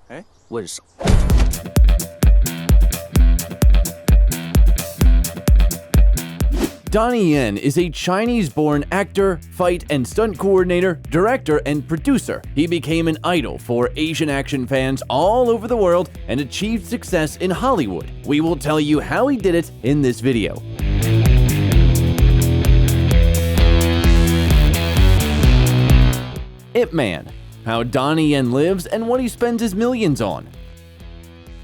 哎，问什么？ Donnie Yen is a Chinese-born actor, fight and stunt coordinator, director, and producer. He became an idol for Asian action fans all over the world and achieved success in Hollywood. We will tell you how he did it in this video. Ip Man, how Donnie Yen lives and what he spends his millions on.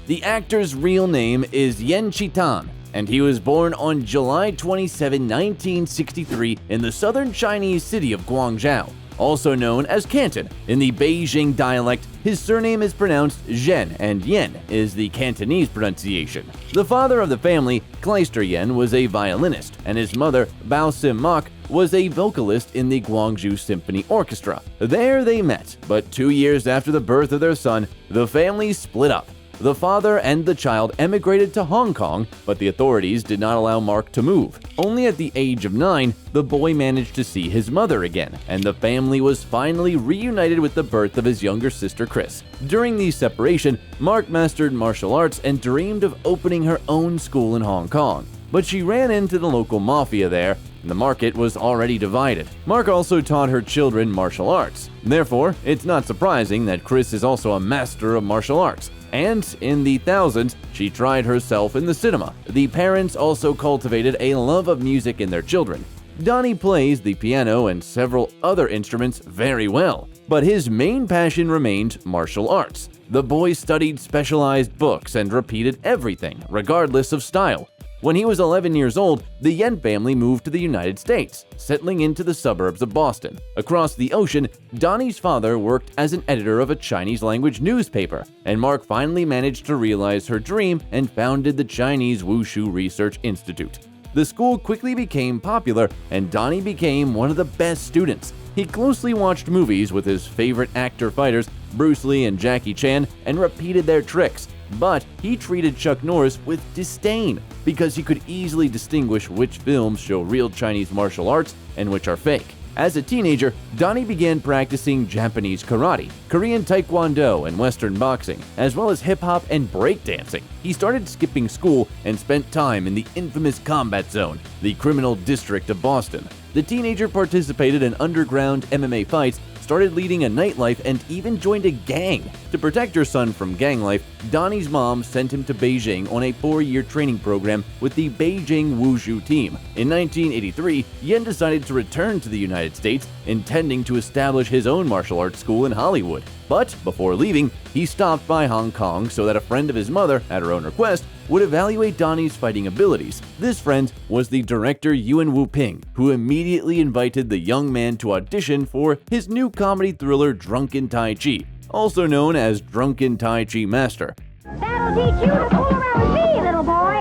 The actor's real name is Yen Chitan, and he was born on July 27, 1963 in the southern Chinese city of Guangzhou, also known as Canton. In the Beijing dialect, his surname is pronounced Zhen, and Yen is the Cantonese pronunciation. The father of the family, Kleister Yen, was a violinist, and his mother, Bao Sim Mak, was a vocalist in the Guangzhou Symphony Orchestra. There they met, but 2 years after the birth of their son, the family split up. The father and the child emigrated to Hong Kong, but the authorities did not allow Mark to move. Only at the age of 9, the boy managed to see his mother again, and the family was finally reunited with the birth of his younger sister Chris. During the separation, Mark mastered martial arts and dreamed of opening her own school in Hong Kong. But she ran into the local mafia there, and the market was already divided. Mark also taught her children martial arts. Therefore, it's not surprising that Chris is also a master of martial arts. And in the thousands, she tried herself in the cinema. The parents also cultivated a love of music in their children. Donnie plays the piano and several other instruments very well, but his main passion remained martial arts. The boy studied specialized books and repeated everything, regardless of style. When he was 11 years old, the Yen family moved to the United States, settling into the suburbs of Boston. Across the ocean, Donnie's father worked as an editor of a Chinese-language newspaper, and Mark finally managed to realize her dream and founded the Chinese Wushu Research Institute. The school quickly became popular, and Donnie became one of the best students. He closely watched movies with his favorite actor-fighters, Bruce Lee and Jackie Chan, and repeated their tricks. But he treated Chuck Norris with disdain because he could easily distinguish which films show real Chinese martial arts and which are fake. As a teenager, Donnie began practicing Japanese karate, Korean taekwondo, and Western boxing, as well as hip-hop and breakdancing. He started skipping school and spent time in the infamous Combat Zone, the criminal district of Boston. The teenager participated in underground MMA fights, started leading a nightlife, and even joined a gang. To protect her son from gang life, Donnie's mom sent him to Beijing on a 4-year training program with the Beijing Wushu team. In 1983, Yen decided to return to the United States, intending to establish his own martial arts school in Hollywood. But before leaving, he stopped by Hong Kong so that a friend of his mother, at her own request, would evaluate Donnie's fighting abilities. This friend was the director Yuan Wu-ping, who immediately invited the young man to audition for his new comedy thriller Drunken Tai Chi, also known as Drunken Tai Chi Master. That'll teach you to fool around with me, little boy!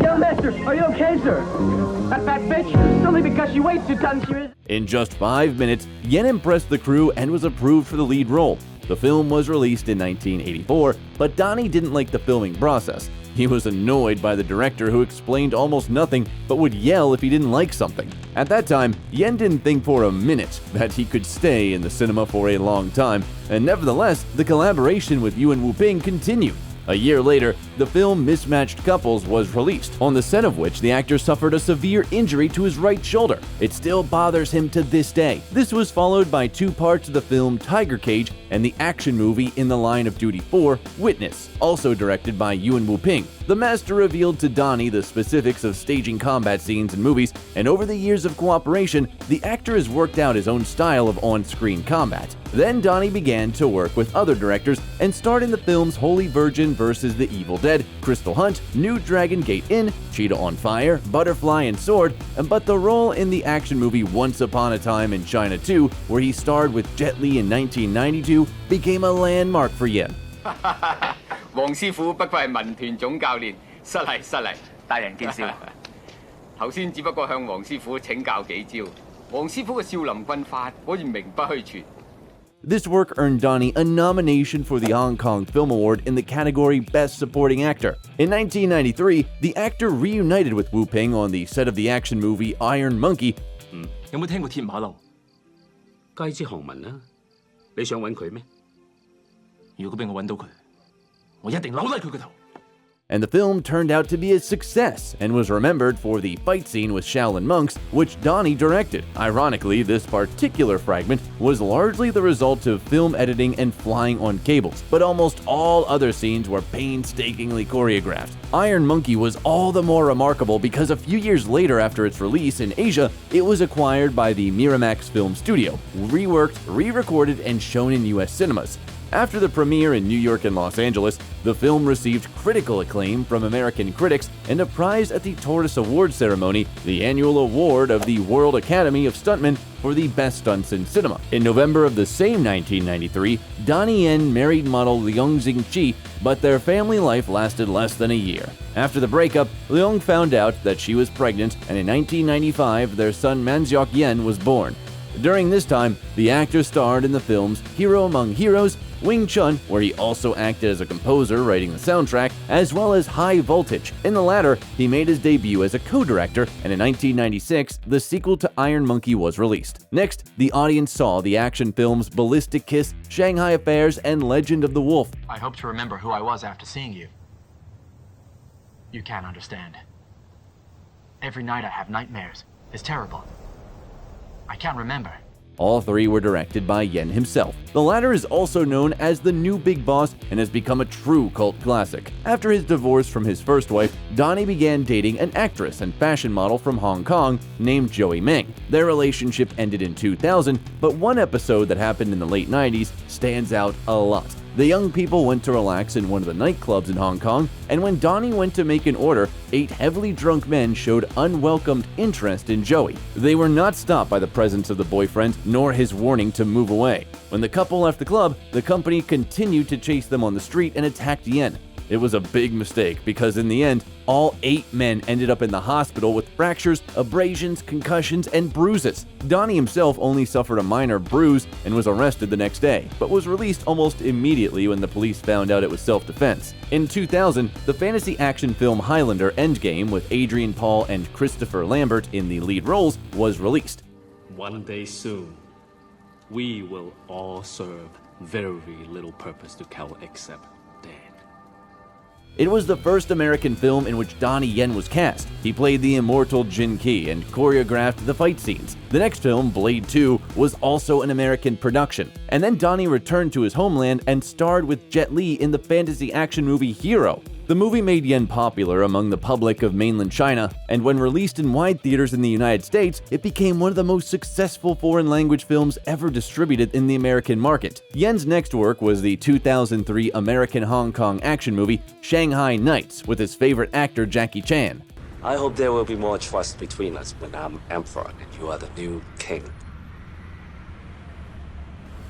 Young master, are you okay, sir? That fat bitch, it's only because she weighs 2 tons she is. In just 5 minutes, Yen impressed the crew and was approved for the lead role. The film was released in 1984, but Donnie didn't like the filming process. He was annoyed by the director, who explained almost nothing but would yell if he didn't like something. At that time, Yen didn't think for a minute that he could stay in the cinema for a long time, and nevertheless, the collaboration with Yuan Wu-ping continued. A year later, the film Mismatched Couples was released, on the set of which the actor suffered a severe injury to his right shoulder. It still bothers him to this day. This was followed by 2 parts of the film Tiger Cage and the action movie In the Line of Duty 4, Witness, also directed by Yuan Wu-ping. The master revealed to Donnie the specifics of staging combat scenes in movies, and over the years of cooperation, the actor has worked out his own style of on-screen combat. Then Donnie began to work with other directors and starred in the films Holy Virgin vs. the Evil Dead, Crystal Hunt, New Dragon Gate Inn, Cheetah on Fire, Butterfly, and Sword, but the role in the action movie Once Upon a Time in China 2, where he starred with Jet Li in 1992, became a landmark for Yen. 黃師傅不愧係民團總教練，失禮失禮，大人見笑。頭先只不過向黃師傅請教幾招，黃師傅嘅少林棍法果然名不虛傳。 This work earned Donnie a nomination for the Hong Kong Film Award in the category Best Supporting Actor. In 1993, the actor reunited with Wu-ping on the set of the action movie Iron Monkey. 有冇聽過鐵馬路？街知巷聞啦，你想揾佢咩？如果俾我揾到佢，我一定扭甩佢個頭。 And the film turned out to be a success and was remembered for the fight scene with Shaolin monks, which Donnie directed. Ironically, this particular fragment was largely the result of film editing and flying on cables, but almost all other scenes were painstakingly choreographed. Iron Monkey was all the more remarkable because a few years later after its release in Asia, it was acquired by the Miramax Film Studio, reworked, re-recorded, and shown in US cinemas. After the premiere in New York and Los Angeles, the film received critical acclaim from American critics and a prize at the Taurus Awards ceremony, the annual award of the World Academy of Stuntmen for the best stunts in cinema. In November of the same 1993, Donnie Yen married model Leung Jing-chi, but their family life lasted less than a year. After the breakup, Leung found out that she was pregnant, and in 1995, their son Manseok Yen was born. During this time, the actor starred in the films Hero Among Heroes, Wing Chun, where he also acted as a composer writing the soundtrack, as well as High Voltage. In the latter, he made his debut as a co-director, and in 1996, the sequel to Iron Monkey was released. Next, the audience saw the action films Ballistic Kiss, Shanghai Affairs, and Legend of the Wolf. I hope to remember who I was after seeing you. You can't understand. Every night I have nightmares. It's terrible. I can't remember. All three were directed by Yen himself. The latter is also known as the new big boss and has become a true cult classic. After his divorce from his first wife, Donnie began dating an actress and fashion model from Hong Kong named Joey Meng. Their relationship ended in 2000, but one episode that happened in the late 90s stands out a lot. The young people went to relax in one of the nightclubs in Hong Kong, and when Donnie went to make an order, 8 heavily drunk men showed unwelcomed interest in Joey. They were not stopped by the presence of the boyfriend, nor his warning to move away. When the couple left the club, the company continued to chase them on the street and attacked Yen. It was a big mistake because in the end, all 8 men ended up in the hospital with fractures, abrasions, concussions, and bruises. Donnie himself only suffered a minor bruise and was arrested the next day, but was released almost immediately when the police found out it was self-defense. In 2000, the fantasy action film Highlander Endgame with Adrian Paul and Christopher Lambert in the lead roles was released. One day soon, we will all serve very little purpose to Cal except dead. It was the first American film in which Donnie Yen was cast. He played the immortal Jin Ki and choreographed the fight scenes. The next film, Blade 2, was also an American production. And then Donnie returned to his homeland and starred with Jet Li in the fantasy action movie Hero. The movie made Yen popular among the public of mainland China, and when released in wide theaters in the United States, it became one of the most successful foreign language films ever distributed in the American market. Yen's next work was the 2003 American-Hong Kong action movie Shanghai Nights with his favorite actor Jackie Chan. I hope there will be more trust between us when I'm emperor and you are the new king.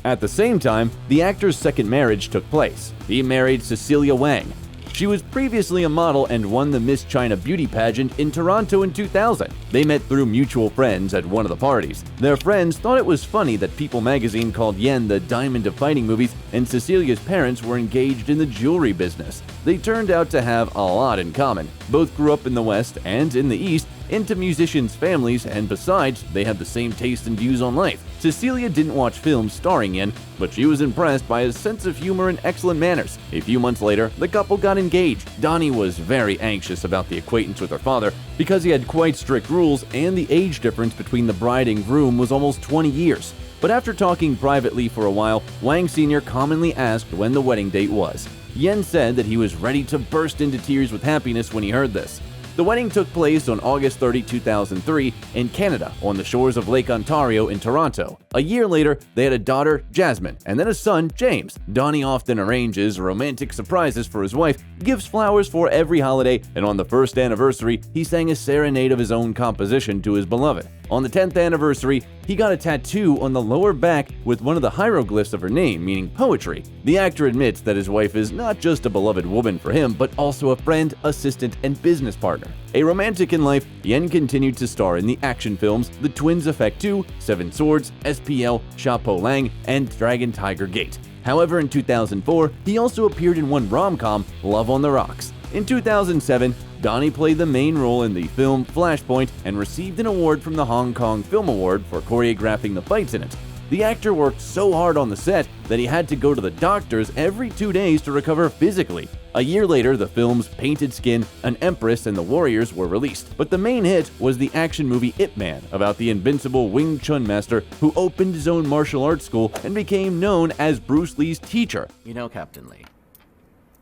At the same time, the actor's second marriage took place. He married Cecilia Wang. She was previously a model and won the Miss China beauty pageant in Toronto in 2000. They met through mutual friends at one of the parties. Their friends thought it was funny that People magazine called Yen the diamond of fighting movies, and Cecilia's parents were engaged in the jewelry business. They turned out to have a lot in common. Both grew up in the West and in the East, into musicians' families, and besides, they had the same taste and views on life. Cecilia didn't watch films starring Yen, but she was impressed by his sense of humor and excellent manners. A few months later, the couple got engaged. Donnie was very anxious about the acquaintance with her father because he had quite strict rules, and the age difference between the bride and groom was almost 20 years. But after talking privately for a while, Wang Sr. commonly asked when the wedding date was. Yen said that he was ready to burst into tears with happiness when he heard this. The wedding took place on August 30, 2003 in Canada on the shores of Lake Ontario in Toronto. A year later, they had a daughter, Jasmine, and then a son, James. Donnie often arranges romantic surprises for his wife, gives flowers for every holiday, and on the first anniversary, he sang a serenade of his own composition to his beloved. On the 10th anniversary, he got a tattoo on the lower back with one of the hieroglyphs of her name, meaning poetry. The actor admits that his wife is not just a beloved woman for him, but also a friend, assistant, and business partner. A romantic in life, Yen continued to star in the action films The Twins Effect 2, Seven Swords, SPL, Sha Po Lang, and Dragon Tiger Gate. However, in 2004, he also appeared in one rom-com, Love on the Rocks. In 2007, Donnie played the main role in the film Flashpoint and received an award from the Hong Kong Film Award for choreographing the fights in it. The actor worked so hard on the set that he had to go to the doctors every 2 days to recover physically. A year later, the films Painted Skin, An Empress, and The Warriors were released, but the main hit was the action movie Ip Man, about the invincible Wing Chun master who opened his own martial arts school and became known as Bruce Lee's teacher. You know, Captain Lee,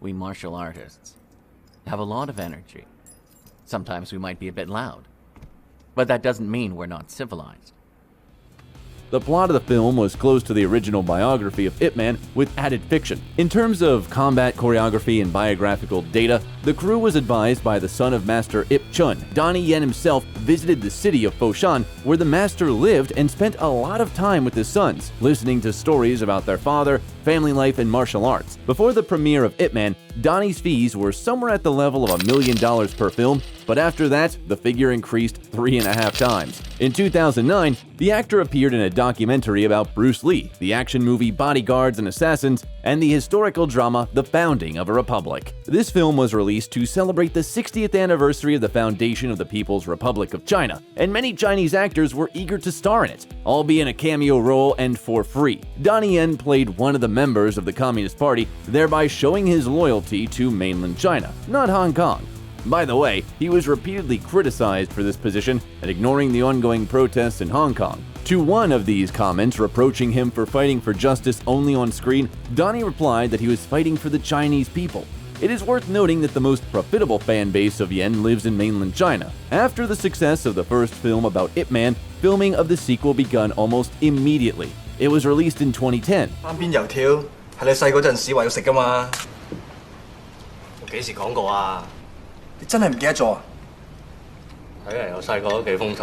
we martial artists have a lot of energy. Sometimes we might be a bit loud, but that doesn't mean we're not civilized. The plot of the film was close to the original biography of Ip Man with added fiction. In terms of combat choreography and biographical data, the crew was advised by the son of Master Ip Chun. Donnie Yen himself visited the city of Foshan, where the master lived, and spent a lot of time with his sons, listening to stories about their father, family life, and martial arts. Before the premiere of Ip Man, Donnie's fees were somewhere at the level of $1 million per film, but after that, the figure increased 3.5 times. In 2009, the actor appeared in a documentary about Bruce Lee, the action movie Bodyguards and Assassins, and the historical drama The Founding of a Republic. This film was released to celebrate the 60th anniversary of the foundation of the People's Republic of China, and many Chinese actors were eager to star in it, albeit in a cameo role and for free. Donnie Yen played one of the members of the Communist Party, thereby showing his loyalty to mainland China, not Hong Kong. By the way, he was repeatedly criticized for this position and ignoring the ongoing protests in Hong Kong. To one of these comments reproaching him for fighting for justice only on screen, Donnie replied that he was fighting for the Chinese people. It is worth noting that the most profitable fan base of Yen lives in mainland China. After the success of the first film about Ip Man, filming of the sequel begun almost immediately. It was released in 2010. 單邊油條係你細嗰陣時話要食㗎嘛？我幾時講過啊？你真係唔記得咗啊？睇嚟我細個都幾風趣。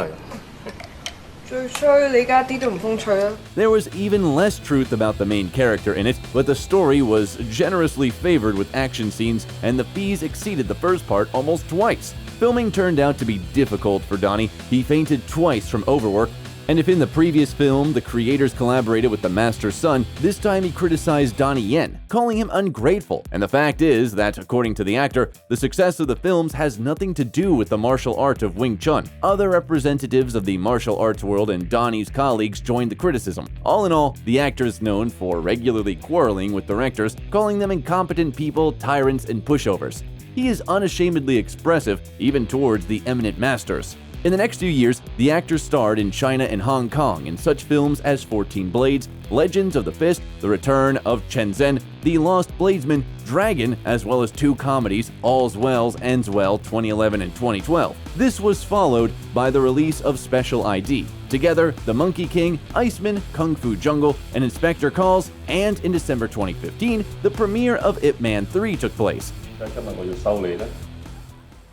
最衰你而家一啲都唔風趣啊！ There was even less truth about the main character in it, but the story was generously favored with action scenes, and the fees exceeded the first part almost twice. Filming turned out to be difficult for Donnie. He fainted twice from overwork, and if in the previous film the creators collaborated with the master's son, this time he criticized Donnie Yen, calling him ungrateful. And the fact is that, according to the actor, the success of the films has nothing to do with the martial art of Wing Chun. Other representatives of the martial arts world and Donnie's colleagues joined the criticism. All in all, the actor is known for regularly quarreling with directors, calling them incompetent people, tyrants, and pushovers. He is unashamedly expressive, even towards the eminent masters. In the next few years, the actor starred in China and Hong Kong in such films as 14 Blades, Legends of the Fist, The Return of Chen Zhen, The Lost Bladesman, Dragon, as well as 2 comedies, All's Well Ends Well 2011 and 2012. This was followed by the release of Special ID. Together, The Monkey King, Iceman, Kung Fu Jungle, and Inspector Calls, and in December 2015, the premiere of Ip Man 3 took place. 今日我要收你咧，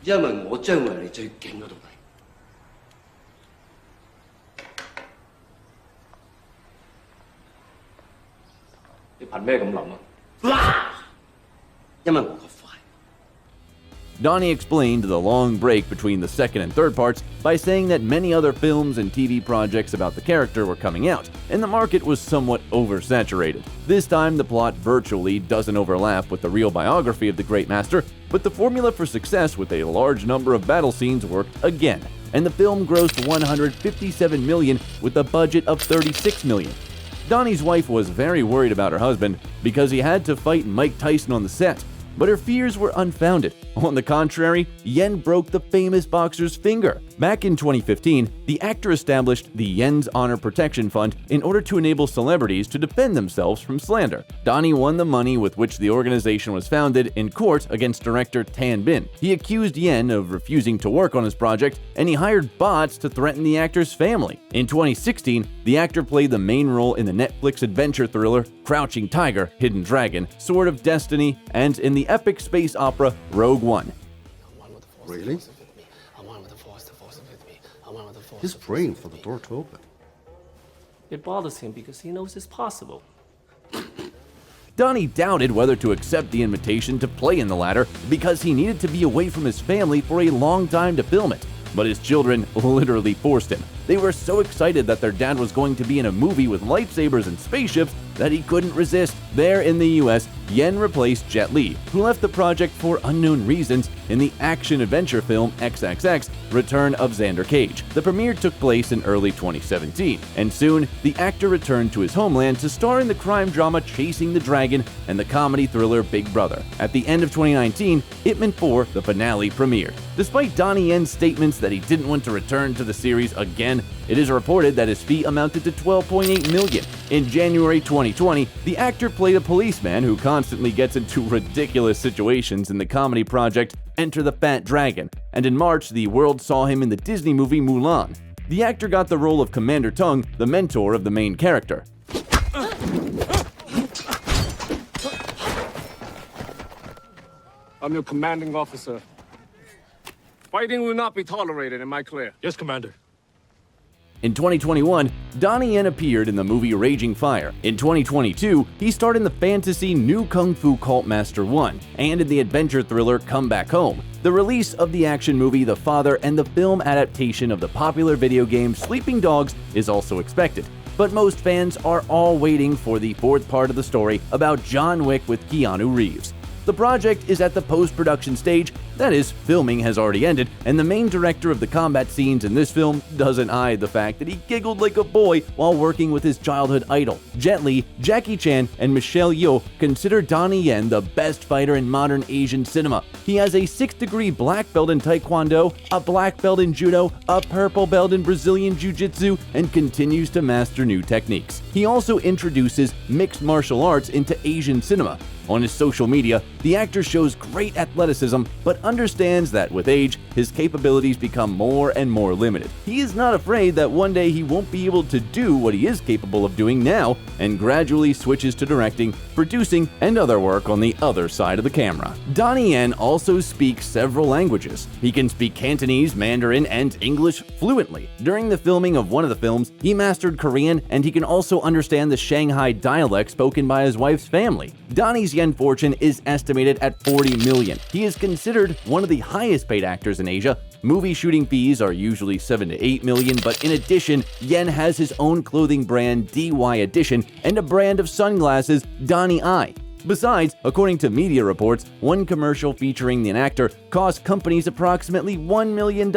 因為我將會係你最勁嗰度。你憑咩咁諗啊？因為我個快。 Donnie explained the long break between the second and third parts by saying that many other films and TV projects about the character were coming out, and the market was somewhat oversaturated. This time, the plot virtually doesn't overlap with the real biography of the Great Master, but the formula for success with a large number of battle scenes worked again, and the film grossed $157 million with a budget of $36 million. Donnie's wife was very worried about her husband because he had to fight Mike Tyson on the set, but her fears were unfounded. On the contrary, Yen broke the famous boxer's finger. Back in 2015, the actor established the Yen's Honor Protection Fund in order to enable celebrities to defend themselves from slander. Donnie won the money with which the organization was founded in court against director Tan Bin. He accused Yen of refusing to work on his project, and he hired bots to threaten the actor's family. In 2016, the actor played the main role in the Netflix adventure thriller Crouching Tiger, Hidden Dragon, Sword of Destiny, and in the epic space opera Rogue One. Really? He's praying for the door to open. It bothers him because he knows it's possible. Donnie doubted whether to accept the invitation to play in the latter because he needed to be away from his family for a long time to film it, but his children literally forced him. They were so excited that their dad was going to be in a movie with lightsabers and spaceships that he couldn't resist. There in the US, Yen replaced Jet Li, who left the project for unknown reasons, in the action-adventure film XXX: Return of Xander Cage. The premiere took place in early 2017, and soon the actor returned to his homeland to star in the crime drama Chasing the Dragon and the comedy thriller Big Brother. At the end of 2019, Ip Man 4, the finale, premiered. Despite Donnie Yen's statements that he didn't want to return to the series again, it is reported that his fee amounted to $12.8 million. In January 2020, the actor played a policeman who constantly gets into ridiculous situations in the comedy project Enter the Fat Dragon, and in March, the world saw him in the Disney movie Mulan. The actor got the role of Commander Tung, the mentor of the main character. I'm your commanding officer. Fighting will not be tolerated, am I clear? Yes, Commander. In 2021, Donnie Yen appeared in the movie Raging Fire. In 2022, he starred in the fantasy New Kung Fu Cult Master 1 and in the adventure thriller Come Back Home. The release of the action movie The Father and the film adaptation of the popular video game Sleeping Dogs is also expected. But most fans are all waiting for the fourth part of the story about John Wick with Keanu Reeves. The project is at the post-production stage, that is, filming has already ended, and the main director of the combat scenes in this film doesn't hide the fact that he giggled like a boy while working with his childhood idol. Jet Li, Jackie Chan, and Michelle Yeoh consider Donnie Yen the best fighter in modern Asian cinema. He has a 6th-degree black belt in Taekwondo, a black belt in Judo, a purple belt in Brazilian Jiu-Jitsu, and continues to master new techniques. He also introduces mixed martial arts into Asian cinema. On his social media, the actor shows great athleticism, but understands that with age, his capabilities become more and more limited. He is not afraid that one day he won't be able to do what he is capable of doing now, and gradually switches to directing, producing, and other work on the other side of the camera. Donnie Yen also speaks several languages. He can speak Cantonese, Mandarin, and English fluently. During the filming of one of the films, he mastered Korean, and he can also understand the Shanghai dialect spoken by his wife's family. Donnie's Yen fortune is estimated at $40 million. He is considered one of the highest paid actors in Asia. Movie shooting fees are usually $7 to $8 million, but in addition, Yen has his own clothing brand DY Edition and a brand of sunglasses, Donnie Eye. Besides, according to media reports, one commercial featuring an actor cost companies approximately $1 million.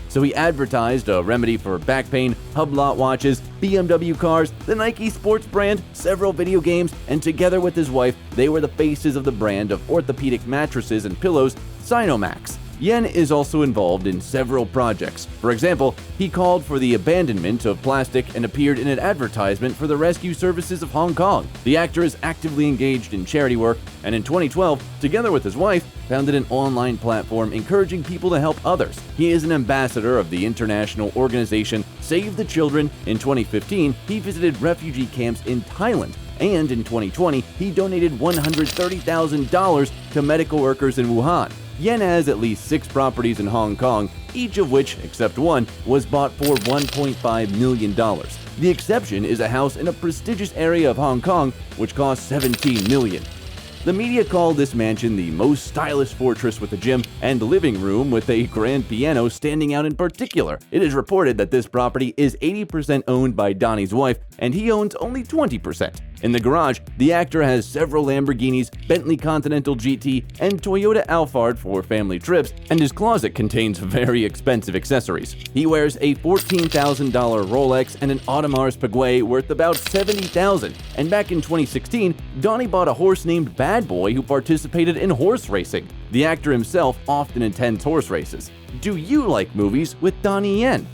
So he advertised a remedy for back pain, Hublot watches, BMW cars, the Nike sports brand, several video games, and together with his wife, they were the faces of the brand of orthopedic mattresses and pillows, Sinomax. Yen is also involved in several projects. For example, he called for the abandonment of plastic and appeared in an advertisement for the rescue services of Hong Kong. The actor is actively engaged in charity work, and in 2012, together with his wife, founded an online platform encouraging people to help others. He is an ambassador of the international organization Save the Children. In 2015, he visited refugee camps in Thailand, and in 2020, he donated $130,000 to medical workers in Wuhan. Yen has at least 6 properties in Hong Kong, each of which, except one, was bought for $1.5 million. The exception is a house in a prestigious area of Hong Kong, which cost $17 million. The media called this mansion the most stylish fortress with a gym and living room with a grand piano standing out in particular. It is reported that this property is 80% owned by Donnie's wife, and he owns only 20%. In the garage, the actor has several Lamborghinis, Bentley Continental GT, and Toyota Alphard for family trips, and his closet contains very expensive accessories. He wears a $14,000 Rolex and an Audemars Piguet worth about $70,000. And back in 2016, Donnie bought a horse named Bad Boy who participated in horse racing. The actor himself often attends horse races. Do you like movies with Donnie Yen?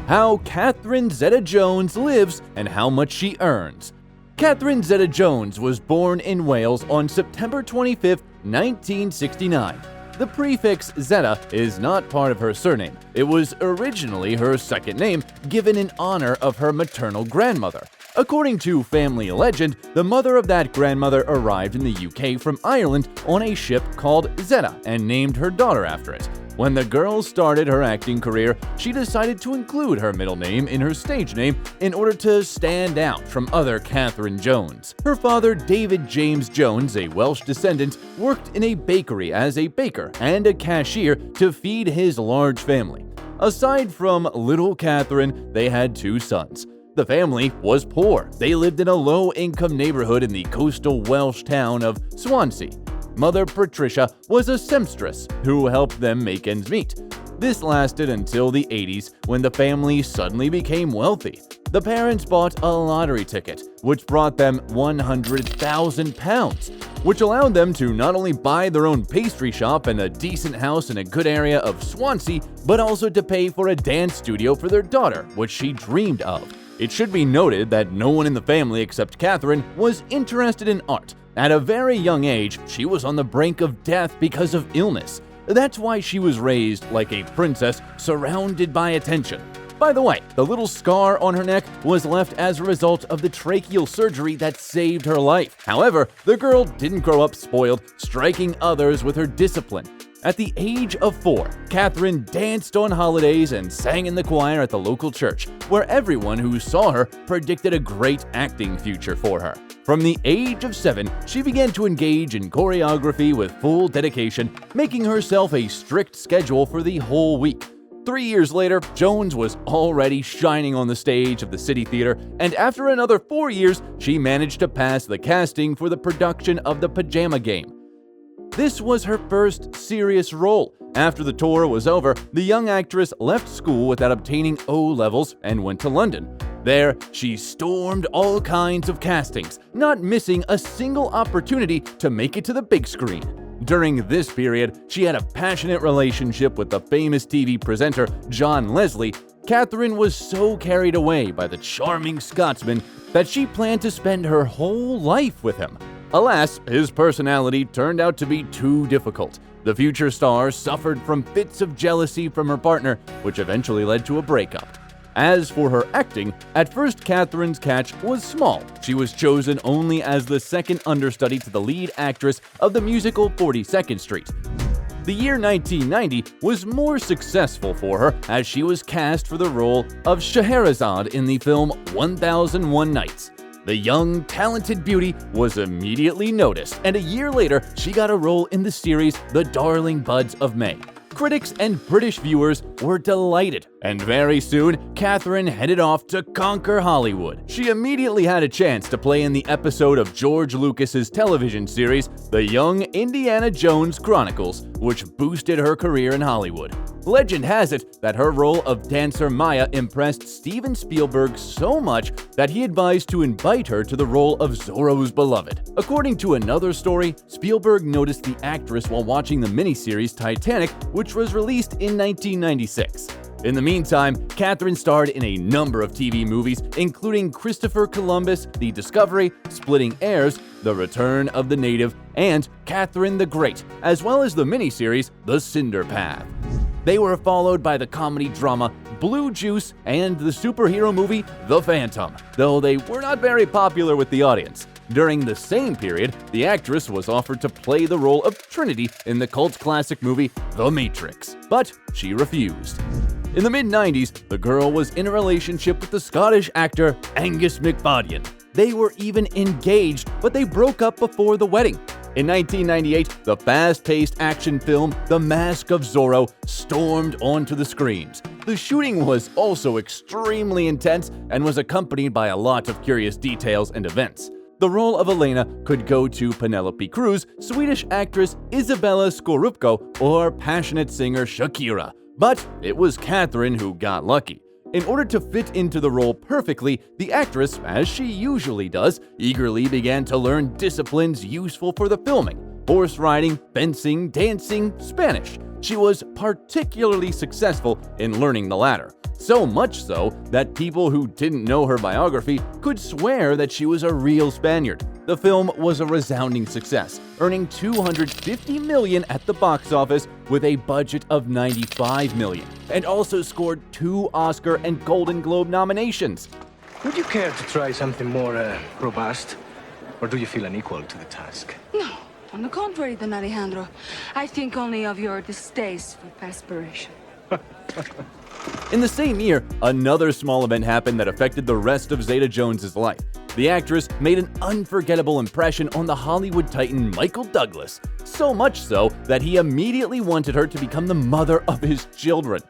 How Catherine Zeta-Jones lives and how much she earns. Catherine Zeta-Jones was born in Wales on September 25, 1969. The prefix Zeta is not part of her surname. It was originally her second name, given in honor of her maternal grandmother. According to family legend, the mother of that grandmother arrived in the UK from Ireland on a ship called Zeta and named her daughter after it. When the girl started her acting career, she decided to include her middle name in her stage name in order to stand out from other Catherine Jones. Her father, David James Jones, a Welsh descendant, worked in a bakery as a baker and a cashier to feed his large family. Aside from little Catherine, they had 2 sons. The family was poor. They lived in a low-income neighborhood in the coastal Welsh town of Swansea. Mother Patricia was a seamstress who helped them make ends meet. This lasted until the 80s when the family suddenly became wealthy. The parents bought a lottery ticket, which brought them £100,000, which allowed them to not only buy their own pastry shop and a decent house in a good area of Swansea, but also to pay for a dance studio for their daughter, which she dreamed of. It should be noted that no one in the family except Catherine was interested in art. At a very young age, she was on the brink of death because of illness. That's why she was raised like a princess, surrounded by attention. By the way, the little scar on her neck was left as a result of the tracheal surgery that saved her life. However, the girl didn't grow up spoiled, striking others with her discipline. At the age of 4, Catherine danced on holidays and sang in the choir at the local church, where everyone who saw her predicted a great acting future for her. From the age of 7, she began to engage in choreography with full dedication, making herself a strict schedule for the whole week. 3 years later, Jones was already shining on the stage of the City Theater, and after another 4 years, she managed to pass the casting for the production of The Pajama Game. This was her first serious role. After the tour was over, the young actress left school without obtaining O levels and went to London. There, she stormed all kinds of castings, not missing a single opportunity to make it to the big screen. During this period, she had a passionate relationship with the famous TV presenter John Leslie. Catherine was so carried away by the charming Scotsman that she planned to spend her whole life with him. Alas, his personality turned out to be too difficult. The future star suffered from fits of jealousy from her partner, which eventually led to a breakup. As for her acting, at first Catherine's catch was small. She was chosen only as the second understudy to the lead actress of the musical 42nd Street. The year 1990 was more successful for her as she was cast for the role of Scheherazade in the film 1001 Nights. The young, talented beauty was immediately noticed, and a year later, she got a role in the series The Darling Buds of May. Critics and British viewers were delighted, and very soon, Catherine headed off to conquer Hollywood. She immediately had a chance to play in the episode of George Lucas's television series, The Young Indiana Jones Chronicles, which boosted her career in Hollywood. Legend has it that her role of dancer Maya impressed Steven Spielberg so much that he advised to invite her to the role of Zorro's beloved. According to another story, Spielberg noticed the actress while watching the miniseries Titanic, which was released in 1996. In the meantime, Catherine starred in a number of TV movies, including Christopher Columbus, The Discovery, Splitting Heirs, The Return of the Native, and Catherine the Great, as well as the miniseries The Cinder Path. They were followed by the comedy drama Blue Juice and the superhero movie The Phantom, though they were not very popular with the audience. During the same period, the actress was offered to play the role of Trinity in the cult classic movie The Matrix, but she refused. In the mid-90s, the girl was in a relationship with the Scottish actor Angus MacFadyen. They were even engaged, but they broke up before the wedding. In 1998, the fast-paced action film The Mask of Zorro stormed onto the screens. The shooting was also extremely intense and was accompanied by a lot of curious details and events. The role of Elena could go to Penelope Cruz, Swedish actress Isabella Scorupco, or passionate singer Shakira. But it was Catherine who got lucky. In order to fit into the role perfectly, the actress, as she usually does, eagerly began to learn disciplines useful for the filming: horse riding, fencing, dancing, Spanish. She was particularly successful in learning the latter. So much so that people who didn't know her biography could swear that she was a real Spaniard. The film was a resounding success, earning $250 million at the box office with a budget of $95 million, and also scored 2 Oscar and Golden Globe nominations. Would you care to try something more robust, or do you feel unequal to the task? No, on the contrary, Don Alejandro. I think only of your distaste for perspiration. In the same year, another small event happened that affected the rest of Zeta-Jones' life. The actress made an unforgettable impression on the Hollywood titan Michael Douglas, so much so that he immediately wanted her to become the mother of his children.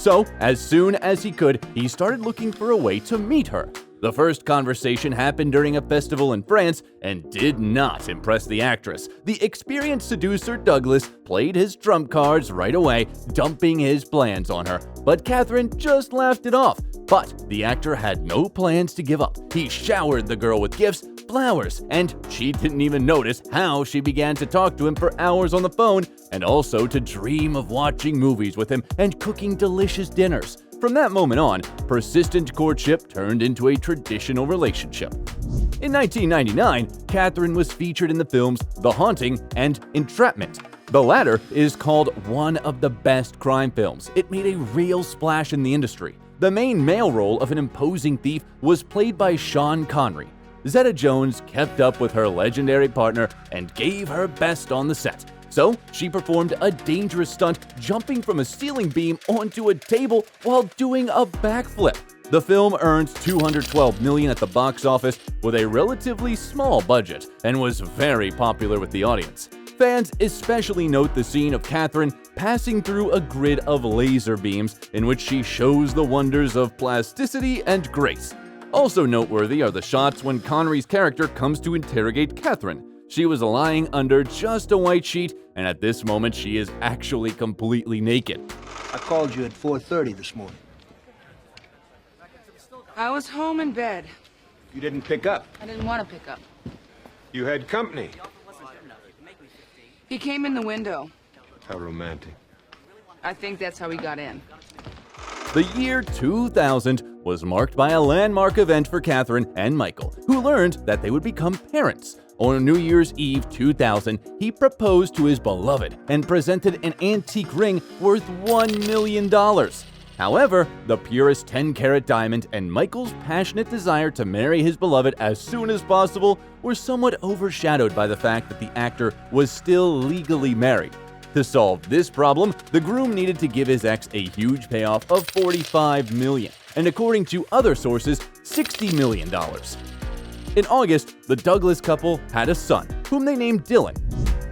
So, as soon as he could, he started looking for a way to meet her. The first conversation happened during a festival in France and did not impress the actress. The experienced seducer Douglas played his trump cards right away, dumping his plans on her. But Catherine just laughed it off. But the actor had no plans to give up. He showered the girl with gifts, flowers, and she didn't even notice how she began to talk to him for hours on the phone and also to dream of watching movies with him and cooking delicious dinners. From that moment on, persistent courtship turned into a traditional relationship. In 1999, Catherine was featured in the films The Haunting and Entrapment. The latter is called one of the best crime films. It made a real splash in the industry. The main male role of an imposing thief was played by Sean Connery. Zeta-Jones kept up with her legendary partner and gave her best on the set. So, she performed a dangerous stunt, jumping from a ceiling beam onto a table while doing a backflip. The film earned $212 million at the box office with a relatively small budget and was very popular with the audience. Fans especially note the scene of Catherine passing through a grid of laser beams in which she shows the wonders of plasticity and grace. Also noteworthy are the shots when Connery's character comes to interrogate Catherine. She was lying under just a white sheet, and at this moment she is actually completely naked. I called you at 4:30 this morning. I was home in bed. You didn't pick up. I didn't want to pick up. You had company. He came in the window. How romantic. I think that's how he got in. The year 2000 was marked by a landmark event for Catherine and Michael, who learned that they would become parents. On New Year's Eve 2000, he proposed to his beloved and presented an antique ring worth $1 million. However, the purest 10-carat diamond and Michael's passionate desire to marry his beloved as soon as possible were somewhat overshadowed by the fact that the actor was still legally married. To solve this problem, the groom needed to give his ex a huge payoff of $45 million, and according to other sources, $60 million. In August, the Douglas couple had a son, whom they named Dylan.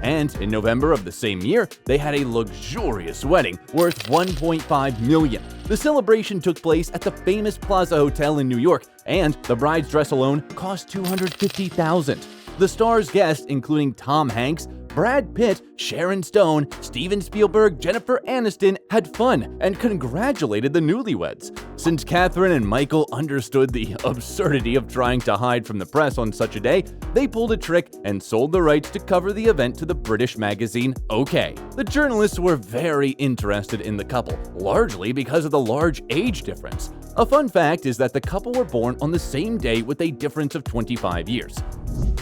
And in November of the same year, they had a luxurious wedding worth $1.5 million. The celebration took place at the famous Plaza Hotel in New York, and the bride's dress alone cost $250,000. The stars' guests, including Tom Hanks, Brad Pitt, Sharon Stone, Steven Spielberg, Jennifer Aniston, had fun and congratulated the newlyweds. Since Catherine and Michael understood the absurdity of trying to hide from the press on such a day, they pulled a trick and sold the rights to cover the event to the British magazine OK. The journalists were very interested in the couple, largely because of the large age difference. A fun fact is that the couple were born on the same day with a difference of 25 years.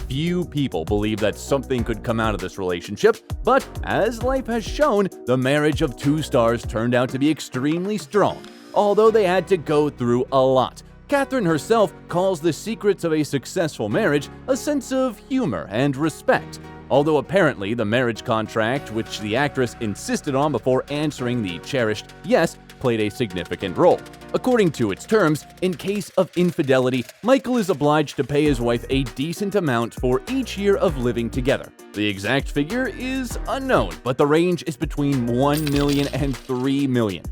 Few people believe that something could come out of this relationship, but as life has shown, the marriage of two stars turned out to be extremely strong, although they had to go through a lot. Catherine herself calls the secrets of a successful marriage a sense of humor and respect, although apparently the marriage contract, which the actress insisted on before answering the cherished yes, played a significant role. According to its terms, in case of infidelity, Michael is obliged to pay his wife a decent amount for each year of living together. The exact figure is unknown, but the range is between $1 million and $3 million.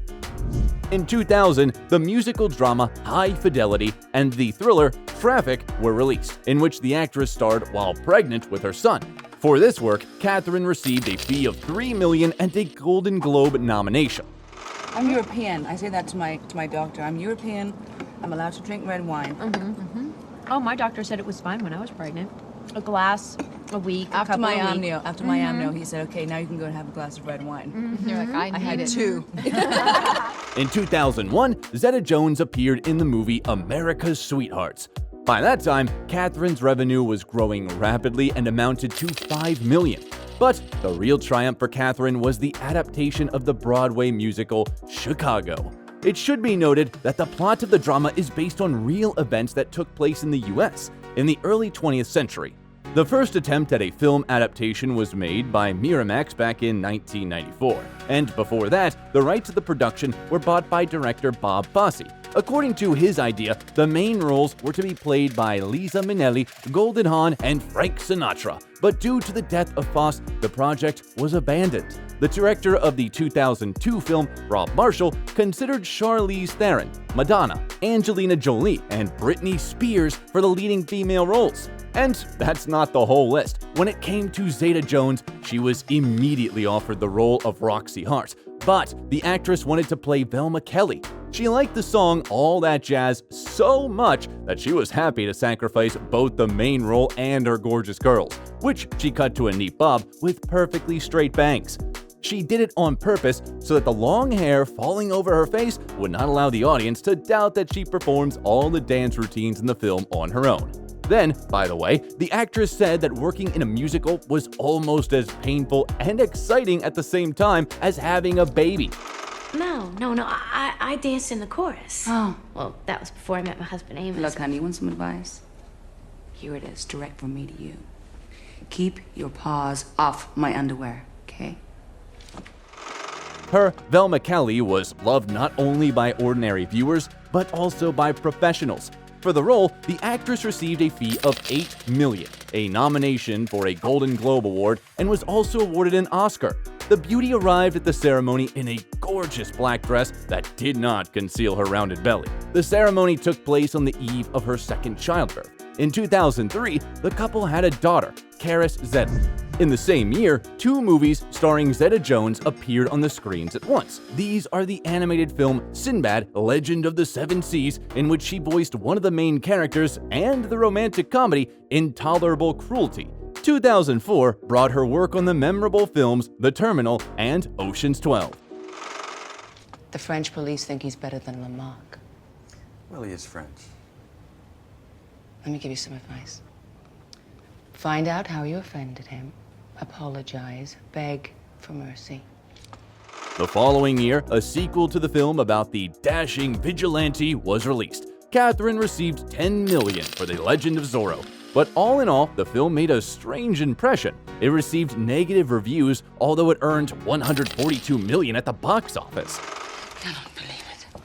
In 2000, the musical drama High Fidelity and the thriller Traffic were released, in which the actress starred while pregnant with her son. For this work, Catherine received a fee of $3 million and a Golden Globe nomination. I'm European. I say that to my doctor. I'm European. I'm allowed to drink red wine. Oh, my doctor said it was fine when I was pregnant. A glass a week, After a couple my of amnio, weeks. after my amnio, he said, "Okay, now you can go and have a glass of red wine." You're like, I had need it. two. In 2001, Zeta-Jones appeared in the movie America's Sweethearts. By that time, Catherine's revenue was growing rapidly and amounted to $5 million. But the real triumph for Catherine was the adaptation of the Broadway musical Chicago. It should be noted that the plot of the drama is based on real events that took place in the US in the early 20th century. The first attempt at a film adaptation was made by Miramax back in 1994, and before that, the rights of the production were bought by director Bob Fosse. According to his idea, the main roles were to be played by Liza Minnelli, Golden Hawn, and Frank Sinatra, but due to the death of Fosse, the project was abandoned. The director of the 2002 film, Rob Marshall, considered Charlize Theron, Madonna, Angelina Jolie, and Britney Spears for the leading female roles. And that's not the whole list. When it came to Zeta-Jones, she was immediately offered the role of Roxy Hart, but the actress wanted to play Velma Kelly. She liked the song All That Jazz so much that she was happy to sacrifice both the main role and her gorgeous curls, which she cut to a neat bob with perfectly straight bangs. She did it on purpose so that the long hair falling over her face would not allow the audience to doubt that she performs all the dance routines in the film on her own. Then, by the way, the actress said that working in a musical was almost as painful and exciting at the same time as having a baby. No. I danced in the chorus. Oh. Well, that was before I met my husband, Amos. Look, honey, you want some advice? Here it is, direct from me to you. Keep your paws off my underwear, okay? Her Velma Kelly was loved not only by ordinary viewers, but also by professionals. For the role, the actress received a fee of $8 million, a nomination for a Golden Globe Award, and was also awarded an Oscar. The beauty arrived at the ceremony in a gorgeous black dress that did not conceal her rounded belly. The ceremony took place on the eve of her second childbirth. In 2003, the couple had a daughter, Karis Zeta. In the same year, 2 movies starring Zeta-Jones appeared on the screens at once. These are the animated film Sinbad, Legend of the Seven Seas, in which she voiced one of the main characters, and the romantic comedy Intolerable Cruelty. 2004 brought her work on the memorable films The Terminal and Ocean's 12. The French police think he's better than Lamarck. Well, he is French. Let me give you some advice. Find out how you offended him. Apologize. Beg for mercy. The following year, a sequel to the film about the dashing vigilante was released. Catherine received $10 million for The Legend of Zorro. But all in all, the film made a strange impression. It received negative reviews, although it earned $142 million at the box office. I cannot believe it.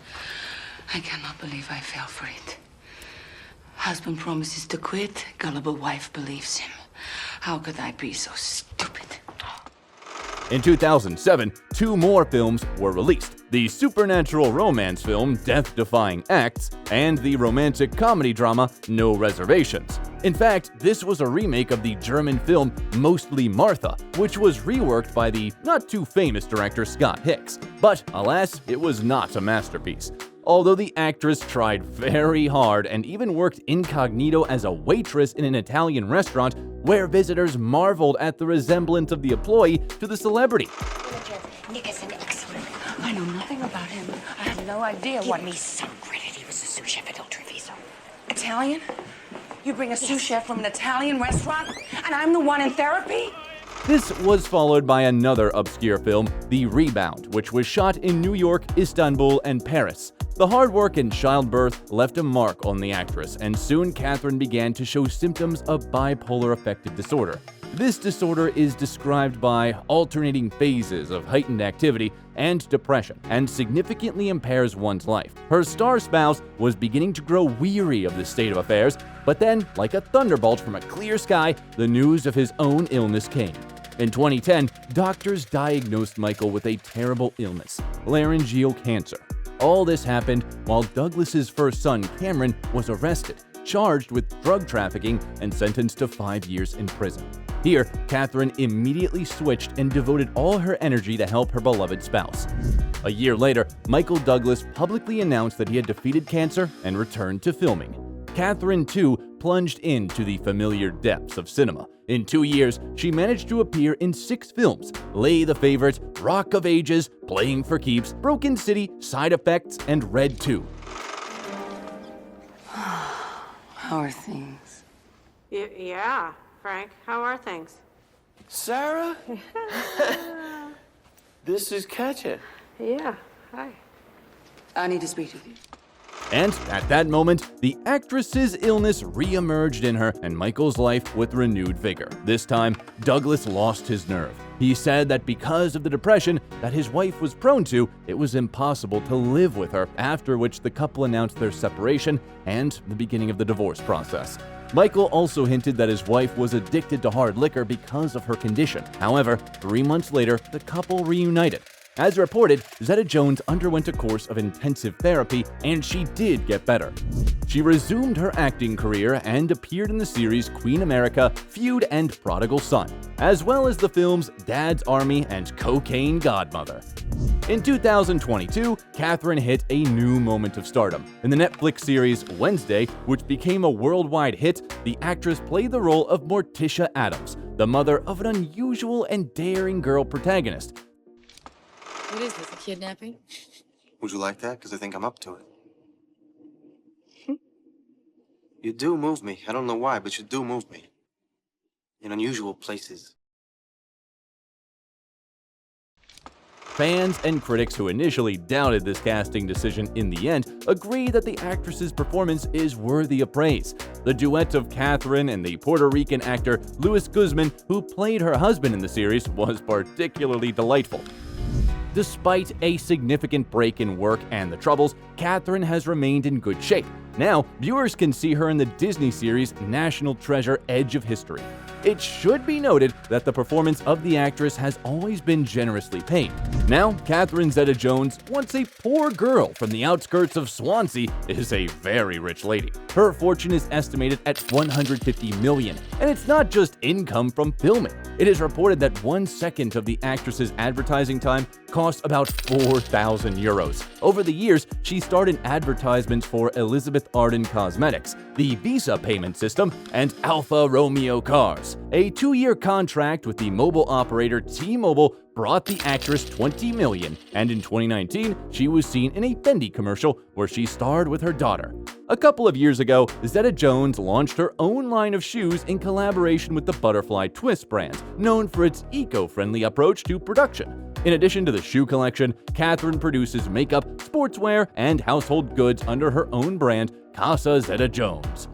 I cannot believe I fell for it. Husband promises to quit, gullible wife believes him. How could I be so stupid? In 2007, 2 more films were released. The supernatural romance film Death Defying Acts and the romantic comedy drama No Reservations. In fact, this was a remake of the German film Mostly Martha, which was reworked by the not-too-famous director Scott Hicks. But alas, it was not a masterpiece. Although the actress tried very hard and even worked incognito as a waitress in an Italian restaurant where visitors marveled at the resemblance of the employee to the celebrity. Nick is an excellent. I know nothing about him. I have no idea what. Give me some credit. He was a sous chef at Il Treviso. Italian? You bring a sous chef from an Italian restaurant, and I'm the one in therapy? This was followed by another obscure film, The Rebound, which was shot in New York, Istanbul, and Paris. The hard work and childbirth left a mark on the actress, and soon Catherine began to show symptoms of bipolar affective disorder. This disorder is described by alternating phases of heightened activity and depression, and significantly impairs one's life. Her star spouse was beginning to grow weary of this state of affairs, but then, like a thunderbolt from a clear sky, the news of his own illness came. In 2010, doctors diagnosed Michael with a terrible illness, laryngeal cancer. All this happened while Douglas's first son, Cameron, was arrested, charged with drug trafficking, and sentenced to 5 years in prison. Here, Catherine immediately switched and devoted all her energy to help her beloved spouse. A year later, Michael Douglas publicly announced that he had defeated cancer and returned to filming. Catherine, too, plunged into the familiar depths of cinema. In 2 years, she managed to appear in 6 films: Lay the Favorite, Rock of Ages, Playing for Keeps, Broken City, Side Effects, and Red 2. How are things? Yeah, Frank. How are things? Sarah? This is Katya. Yeah, hi. I need to speak with you. And at that moment, the actress's illness re-emerged in her and Michael's life with renewed vigor. This time, Douglas lost his nerve. He said that because of the depression that his wife was prone to, it was impossible to live with her, after which the couple announced their separation and the beginning of the divorce process. Michael also hinted that his wife was addicted to hard liquor because of her condition. However, 3 months later, the couple reunited. As reported, Zeta-Jones underwent a course of intensive therapy, and she did get better. She resumed her acting career and appeared in the series Queen America, Feud, and Prodigal Son, as well as the films Dad's Army and Cocaine Godmother. In 2022, Catherine hit a new moment of stardom. In the Netflix series Wednesday, which became a worldwide hit, the actress played the role of Morticia Addams, the mother of an unusual and daring girl protagonist. What is this, a kidnapping? Would you like that? Because I think I'm up to it. You do move me. I don't know why, but you do move me. In unusual places. Fans and critics who initially doubted this casting decision in the end agree that the actress's performance is worthy of praise. The duet of Catherine and the Puerto Rican actor Luis Guzman, who played her husband in the series, was particularly delightful. Despite a significant break in work and the troubles, Catherine has remained in good shape. Now, viewers can see her in the Disney series National Treasure: Edge of History. It should be noted that the performance of the actress has always been generously paid. Now, Catherine Zeta-Jones, once a poor girl from the outskirts of Swansea, is a very rich lady. Her fortune is estimated at $150 million, and it's not just income from filming. It is reported that 1 second of the actress's advertising time costs about 4,000 euros. Over the years, she starred in advertisements for Elizabeth Arden Cosmetics, the Visa payment system, and Alfa Romeo cars. A 2-year contract with the mobile operator T-Mobile brought the actress $20 million, and in 2019, she was seen in a Fendi commercial where she starred with her daughter. A couple of years ago, Zeta-Jones launched her own line of shoes in collaboration with the Butterfly Twist brand, known for its eco-friendly approach to production. In addition to the shoe collection, Catherine produces makeup, sportswear, and household goods under her own brand, Casa Zeta-Jones.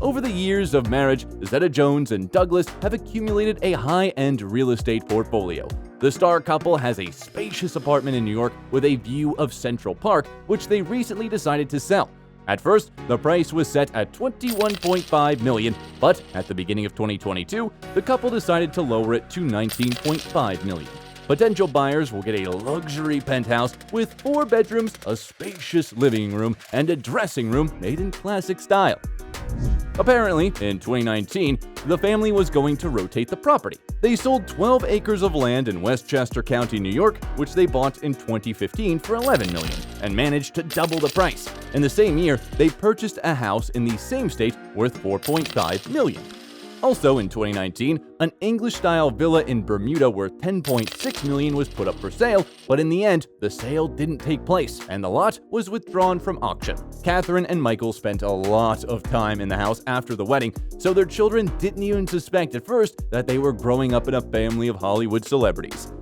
Over the years of marriage, Zeta-Jones and Douglas have accumulated a high-end real estate portfolio. The star couple has a spacious apartment in New York with a view of Central Park, which they recently decided to sell. At first, the price was set at $21.5 million, but at the beginning of 2022, the couple decided to lower it to $19.5 million. Potential buyers will get a luxury penthouse with 4 bedrooms, a spacious living room, and a dressing room made in classic style. Apparently, in 2019, the family was going to rotate the property. They sold 12 acres of land in Westchester County, New York, which they bought in 2015 for $11 million, and managed to double the price. In the same year, they purchased a house in the same state worth $4.5 million. Also in 2019, an English-style villa in Bermuda worth $10.6 million was put up for sale, but in the end, the sale didn't take place, and the lot was withdrawn from auction. Catherine and Michael spent a lot of time in the house after the wedding, so their children didn't even suspect at first that they were growing up in a family of Hollywood celebrities.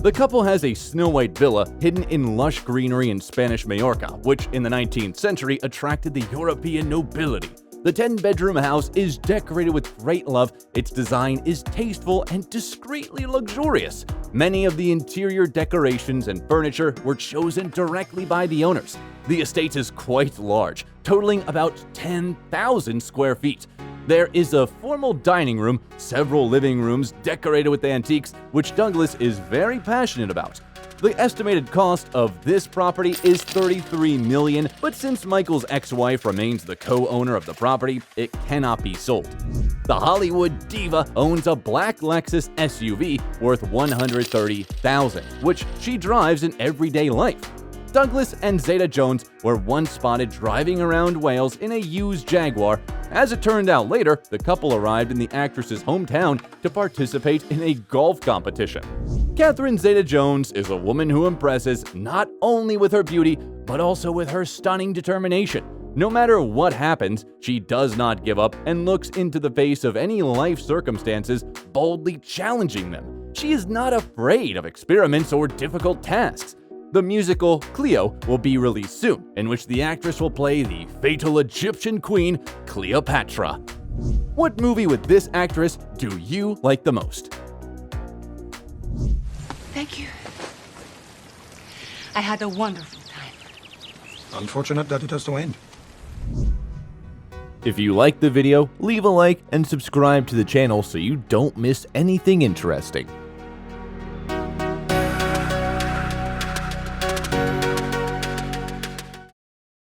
The couple has a snow-white villa hidden in lush greenery in Spanish Majorca, which in the 19th century attracted the European nobility. The 10-bedroom house is decorated with great love, its design is tasteful and discreetly luxurious. Many of the interior decorations and furniture were chosen directly by the owners. The estate is quite large, totaling about 10,000 square feet. There is a formal dining room, several living rooms decorated with antiques, which Douglas is very passionate about. The estimated cost of this property is $33 million, but since Michael's ex-wife remains the co-owner of the property, it cannot be sold. The Hollywood diva owns a black Lexus SUV worth $130,000, which she drives in everyday life. Douglas and Zeta-Jones were once spotted driving around Wales in a used Jaguar. As it turned out later, the couple arrived in the actress's hometown to participate in a golf competition. Catherine Zeta-Jones is a woman who impresses not only with her beauty, but also with her stunning determination. No matter what happens, she does not give up and looks into the face of any life circumstances, boldly challenging them. She is not afraid of experiments or difficult tasks. The musical Cleo will be released soon, in which the actress will play the fatal Egyptian queen, Cleopatra. What movie with this actress do you like the most? Thank you. I had a wonderful time. Unfortunate that it has to end. If you liked the video, leave a like and subscribe to the channel so you don't miss anything interesting.